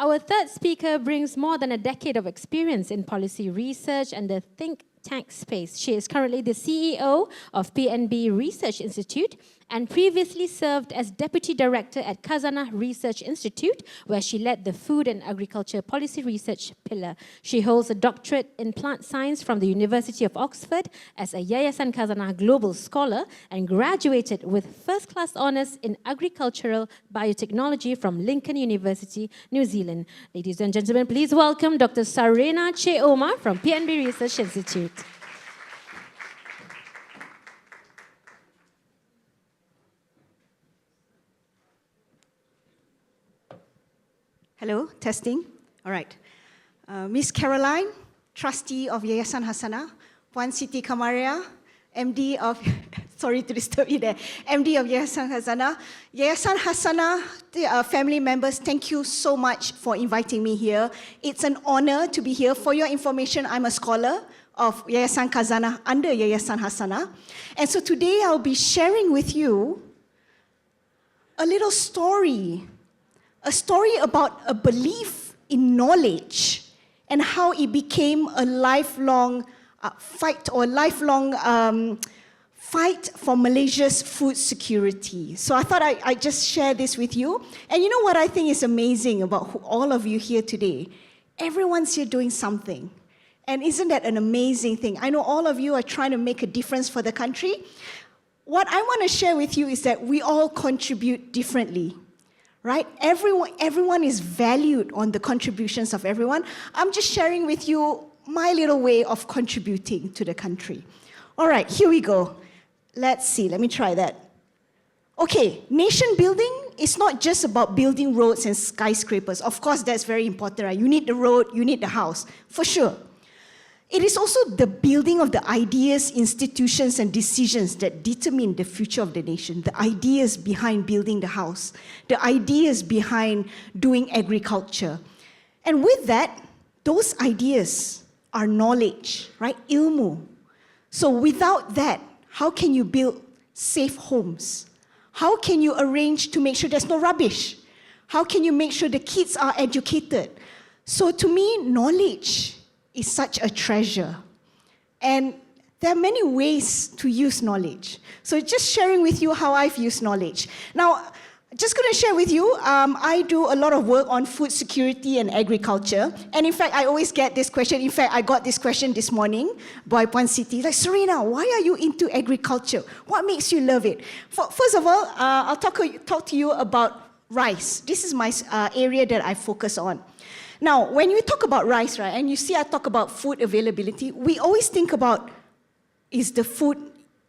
Our third speaker brings more than a decade of experience in policy research and the think tank space. She is currently the CEO of PNB Research Institute and previously served as Deputy Director at Khazanah Research Institute, where she led the Food and Agriculture Policy Research pillar. She holds a doctorate in plant science from the University of Oxford as a Yayasan Khazanah Global Scholar and graduated with first-class honours in agricultural biotechnology from Lincoln University, New Zealand. Ladies and gentlemen, please welcome Dr Sarena Che Omar from PNB Research Institute. Hello, testing. All right. Miss Caroline, trustee of Yayasan Khazanah, Puan Siti Kamaria, MD of, sorry to disturb you there, MD of Yayasan Khazanah. Yayasan Khazanah, family members, thank you so much for inviting me here. It's an honor to be here. For your information, I'm a scholar of Yayasan Khazanah under Yayasan Khazanah. And so today I'll be sharing with you a little story. A story about a belief in knowledge and how it became a lifelong fight or lifelong fight for Malaysia's food security. So I thought I'd just share this with you. And you know what I think is amazing about all of you here today? Everyone's here doing something. And isn't that an amazing thing? I know all of you are trying to make a difference for the country. What I want to share with you is that we all contribute differently. Right? Everyone is valued on the contributions of everyone. I'm just sharing with you my little way of contributing to the country. All right, here we go. Let's see, let me try that. Okay, nation building is not just about building roads and skyscrapers. Of course, that's very important, right? You need the road, you need the house, for sure. It is also the building of the ideas, institutions, and decisions that determine the future of the nation. The ideas behind building the house, the ideas behind doing agriculture. And with that, those ideas are knowledge, right? Ilmu. So without that, how can you build safe homes? How can you arrange to make sure there's no rubbish? How can you make sure the kids are educated? So to me, knowledge is such a treasure. And there are many ways to use knowledge. So just sharing with you how I've used knowledge. Now, just going to share with you, I do a lot of work on food security and agriculture. And in fact, I always get this question. In fact, I got this question this morning by Puan Siti. Like, Sarena, why are you into agriculture? What makes you love it? First of all, I'll talk to you about rice. This is my area that I focus on. Now, when you talk about rice, right, and you see I talk about food availability, we always think about, is the food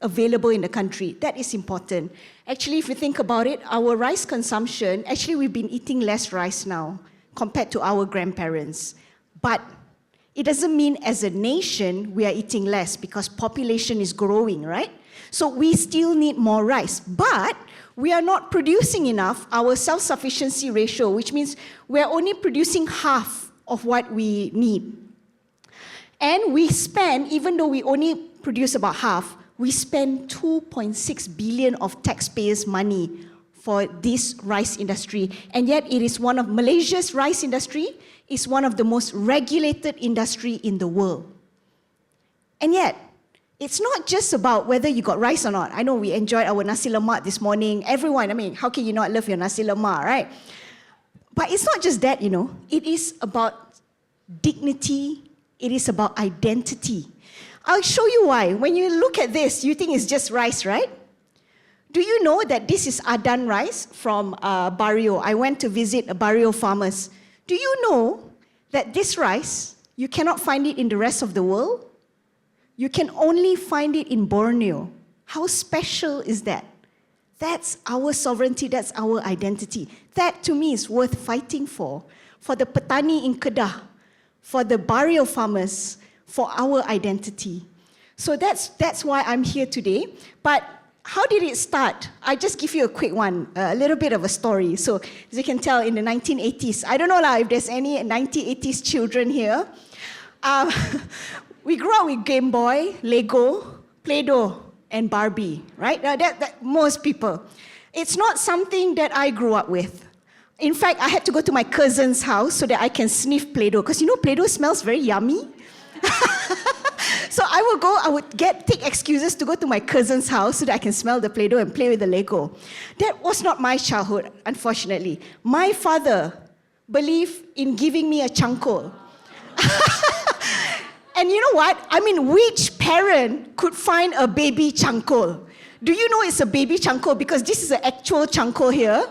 available in the country? That is important. Actually, if you think about it, our rice consumption, actually we've been eating less rice now compared to our grandparents. But it doesn't mean as a nation we are eating less because population is growing, right? So we still need more rice. But we are not producing enough, our self-sufficiency ratio, which means we're only producing half of what we need. And we spend, even though we only produce about half, we spend 2.6 billion of taxpayers' money for this rice industry. And yet it is one of Malaysia's rice industry is one of the most regulated industry in the world. And yet, it's not just about whether you got rice or not. I know we enjoyed our nasi lemak this morning. Everyone, I mean, how can you not love your nasi lemak, right? But it's not just that, you know. It is about dignity. It is about identity. I'll show you why. When you look at this, you think it's just rice, right? Do you know that this is Adan rice from Barrio? I went to visit Barrio farmers. Do you know that this rice, you cannot find it in the rest of the world? You can only find it in Borneo. How special is that? That's our sovereignty, that's our identity. That to me is worth fighting for the petani in Kedah, for the Barrio farmers, for our identity. So that's why I'm here today. But how did it start? I just give you a quick one, a little bit of a story. So as you can tell, in the 1980s, I don't know if there's any 1980s children here. We grew up with Game Boy, Lego, Play-Doh, and Barbie, right? That most people. It's not something that I grew up with. In fact, I had to go to my cousin's house so that I can sniff Play-Doh, because you know Play-Doh smells very yummy. So I would take excuses to go to my cousin's house so that I can smell the Play-Doh and play with the Lego. That was not my childhood, unfortunately. My father believed in giving me a Cangkul. And you know what? I mean, which parent could find a baby Cangkul? Do you know it's a baby Cangkul? Because this is an actual Cangkul here.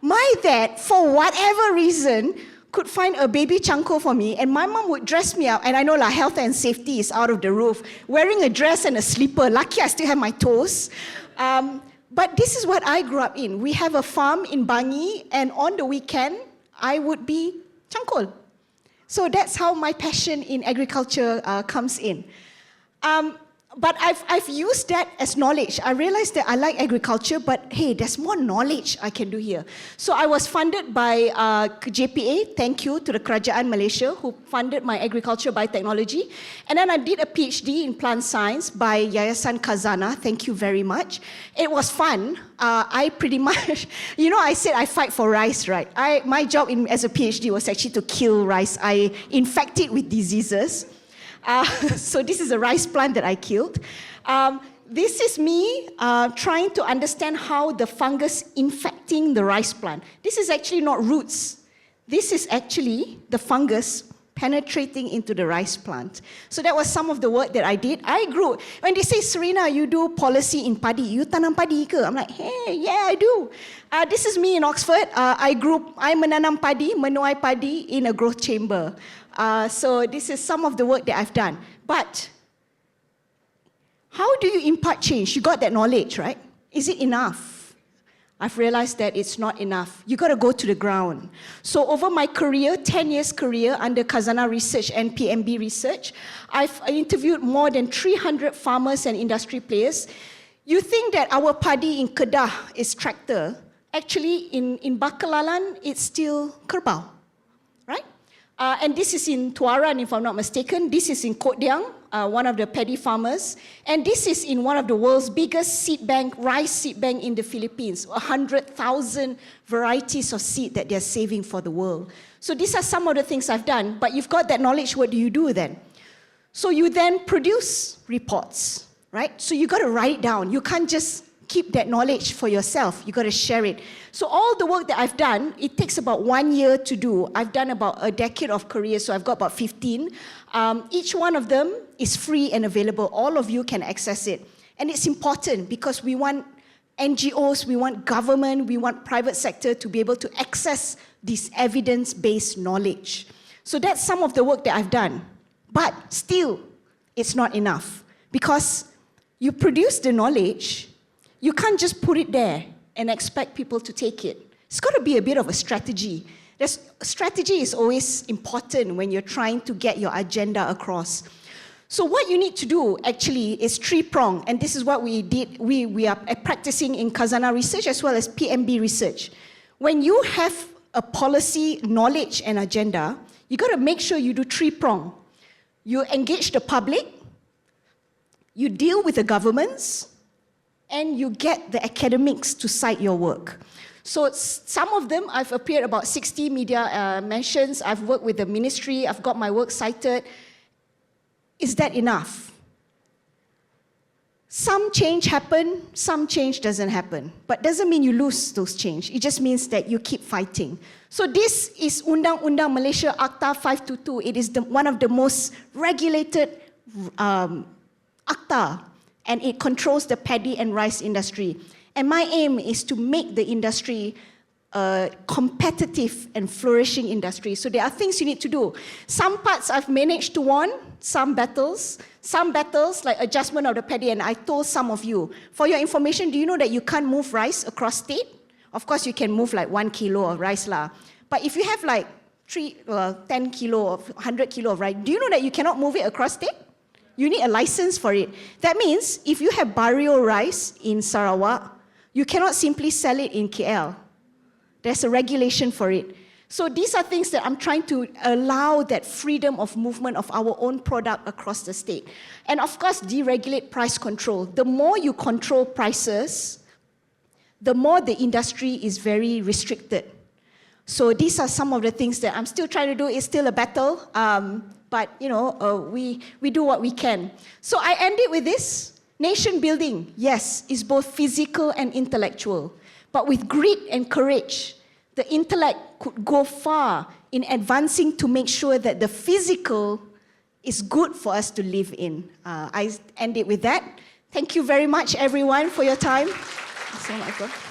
My dad, for whatever reason, could find a baby Cangkul for me, and my mom would dress me up, and I know like health and safety is out of the roof, wearing a dress and a slipper. Lucky I still have my toes. But this is what I grew up in. We have a farm in Bangi, and on the weekend, I would be Cangkul. So that's how my passion in agriculture comes in. But I've used that as knowledge. I realized that I like agriculture, but hey, there's more knowledge I can do here. So I was funded by JPA, thank you to the Kerajaan Malaysia, who funded my agriculture biotechnology. And then I did a PhD in plant science by Yayasan Khazanah, thank you very much. It was fun. I pretty much, you know, I said I fight for rice, right? My job as a PhD was actually to kill rice. I infect it with diseases. So this is a rice plant that I killed. This is me trying to understand how the fungus infecting the rice plant. This is actually not roots. This is actually the fungus penetrating into the rice plant. So that was some of the work that I did. I grew. When they say, Sarena, you do policy in Paddy, you tanam Paddy ke? I'm like, hey, yeah, I do. This is me in Oxford. I menanam Paddy, menuai Paddy in a growth chamber. So this is some of the work that I've done. But how do you impart change? You got that knowledge, right? Is it enough? I've realized that it's not enough. You got to go to the ground. So over my career, 10 years career under Khazanah Research and PNB Research, I've interviewed more than 300 farmers and industry players. You think that our Paddy in Kedah is tractor. Actually, in Bakalalan, it's still kerbau, right? And this is in Tuaran, if I'm not mistaken. This is in Kodiang, one of the paddy farmers. And this is in one of the world's biggest seed bank, rice seed bank in the Philippines. 100,000 varieties of seed that they're saving for the world. So these are some of the things I've done. But you've got that knowledge, what do you do then? So you then produce reports, right? So you got to write it down. You can't just keep that knowledge for yourself. You got to share it. So all the work that I've done, it takes about 1 year to do. I've done about a decade of career, so I've got about 15. Each one of them is free and available. All of you can access it. And it's important because we want NGOs, we want government, we want private sector to be able to access this evidence-based knowledge. So that's some of the work that I've done. But still, it's not enough. Because you produce the knowledge, you can't just put it there and expect people to take it. It's got to be a bit of a strategy. Strategy is always important when you're trying to get your agenda across. So what you need to do actually is three-pronged, and this is what we did. We are practicing in Khazanah Research as well as PNB Research. When you have a policy, knowledge, and agenda, you got to make sure you do three-pronged. You engage the public, you deal with the governments, and you get the academics to cite your work. So some of them, I've appeared about 60 media mentions, I've worked with the ministry, I've got my work cited. Is that enough? Some change happen, some change doesn't happen. But doesn't mean you lose those change. It just means that you keep fighting. So this is Undang-Undang Malaysia Akta 522. It is one of the most regulated Akta, and it controls the paddy and rice industry. And my aim is to make the industry a competitive and flourishing industry. So there are things you need to do. Some parts I've managed to win, some battles like adjustment of the paddy, and I told some of you. For your information, do you know that you can't move rice across state? Of course, you can move like 1 kilo of rice lah. But if you have like 10 kilo or 100 kilo of rice, do you know that you cannot move it across state? You need a license for it. That means if you have barrio rice in Sarawak, you cannot simply sell it in KL. There's a regulation for it. So these are things that I'm trying to allow that freedom of movement of our own product across the state. And of course, deregulate price control. The more you control prices, the more the industry is very restricted. So these are some of the things that I'm still trying to do. It's still a battle, but we do what we can. So I end it with this. Nation building, yes, is both physical and intellectual. But with grit and courage, the intellect could go far in advancing to make sure that the physical is good for us to live in. I end it with that. Thank you very much, everyone, for your time. Assalamualaikum.